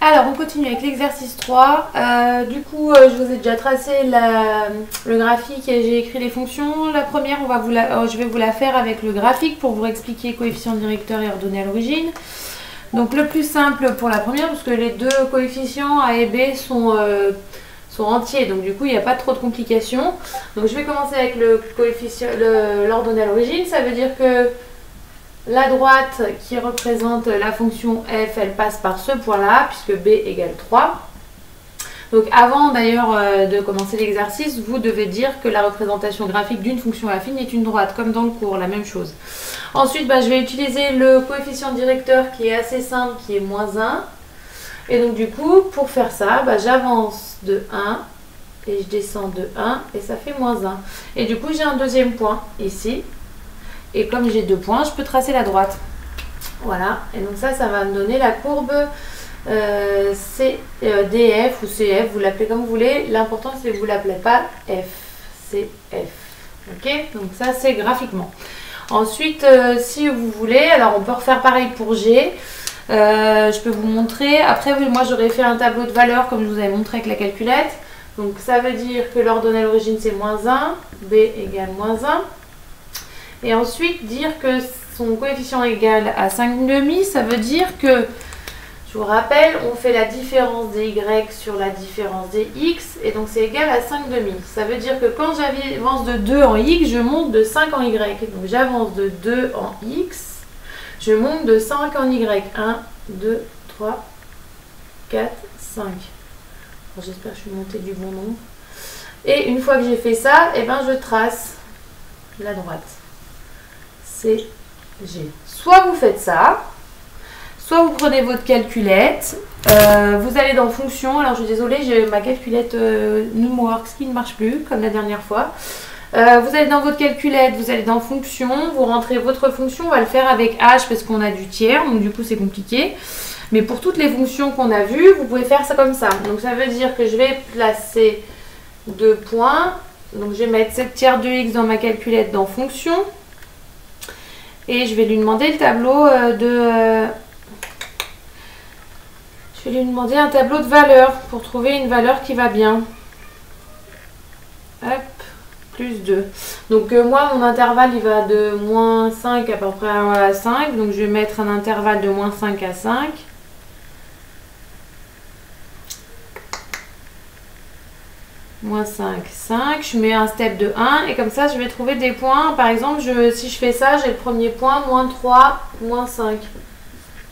Alors, on continue avec l'exercice 3. Du coup, je vous ai déjà tracé le graphique et j'ai écrit les fonctions. La première, je vais vous la faire avec le graphique pour vous expliquer coefficient directeur et ordonnée à l'origine. Donc, le plus simple pour la première, parce que les deux coefficients A et B sont entiers. Donc, du coup, il n'y a pas trop de complications. Donc, je vais commencer avec l'ordonnée à l'origine. Ça veut dire que la droite qui représente la fonction f, elle passe par ce point-là, puisque b égale 3. Donc avant d'ailleurs de commencer l'exercice, vous devez dire que la représentation graphique d'une fonction affine est une droite, comme dans le cours, la même chose. Ensuite, je vais utiliser le coefficient directeur qui est assez simple, qui est moins 1. Et donc du coup, pour faire ça, j'avance de 1 et je descends de 1 et ça fait moins 1. Et du coup, j'ai un deuxième point ici. Et comme j'ai deux points, je peux tracer la droite. Voilà. Et donc ça va me donner la courbe DF ou CF. Vous l'appelez comme vous voulez. L'important, c'est que vous ne l'appelez pas F. C'est F. Ok? Donc ça, c'est graphiquement. Ensuite, si vous voulez, alors on peut refaire pareil pour G. Je peux vous montrer. Après, moi, j'aurais fait un tableau de valeurs comme je vous avais montré avec la calculette. Donc ça veut dire que l'ordonnée à l'origine, c'est moins 1. B égale moins 1. Et ensuite, dire que son coefficient est égal à 5,5, ça veut dire que, je vous rappelle, on fait la différence des y sur la différence des x, et donc c'est égal à 5,5. Ça veut dire que quand j'avance de 2 en x, je monte de 5 en y. Donc j'avance de 2 en x, je monte de 5 en y. 1, 2, 3, 4, 5. J'espère que je suis montée du bon nombre. Et une fois que j'ai fait ça, je trace la droite. C'est G. Soit vous faites ça, soit vous prenez votre calculette, vous allez dans fonction. Alors je suis désolée, j'ai ma calculette Numworks qui ne marche plus comme la dernière fois. Vous allez dans votre calculette, vous allez dans fonction, vous rentrez votre fonction. On va le faire avec H parce qu'on a du tiers, donc du coup c'est compliqué. Mais pour toutes les fonctions qu'on a vues, vous pouvez faire ça comme ça. Donc ça veut dire que je vais placer deux points. Donc je vais mettre 7 tiers de x dans ma calculette dans fonction. Et je vais lui demander le tableau je vais lui demander un tableau de valeurs pour trouver une valeur qui va bien. Hop, plus 2. Donc moi, mon intervalle, il va de moins 5 à peu près à 5. Donc je vais mettre un intervalle de moins 5 à 5. Moins 5, 5, je mets un step de 1 et comme ça je vais trouver des points. Par exemple, si je fais ça, j'ai le premier point, moins 3, moins 5.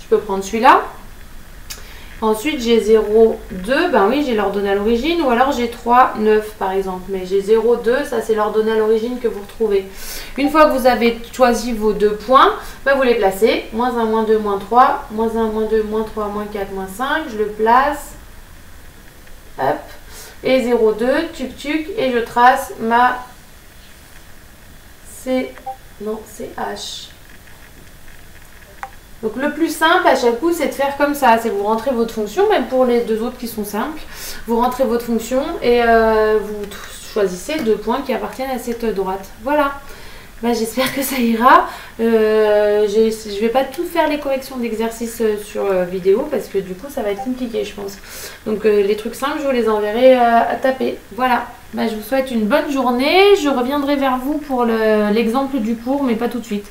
Je peux prendre celui-là. Ensuite, j'ai 0, 2, oui, j'ai l'ordonnée à l'origine. Ou alors j'ai 3, 9 par exemple. Mais j'ai 0, 2, ça c'est l'ordonnée à l'origine que vous retrouvez. Une fois que vous avez choisi vos deux points, vous les placez. Moins 1, moins 2, moins 3. Moins 1, moins 2, moins 3, moins 4, moins 5. Je le place. Hop. Et 0, 2, tuc, tuc, et je trace ma CH. Donc le plus simple à chaque coup, c'est de faire comme ça. C'est vous rentrez votre fonction, même pour les deux autres qui sont simples. Vous rentrez votre fonction et vous choisissez deux points qui appartiennent à cette droite. Voilà. J'espère que ça ira. Je ne vais pas tout faire les corrections d'exercices sur vidéo parce que du coup ça va être compliqué je pense. Donc les trucs simples je vous les enverrai à taper. Voilà. Je vous souhaite une bonne journée. Je reviendrai vers vous pour l'exemple du cours mais pas tout de suite.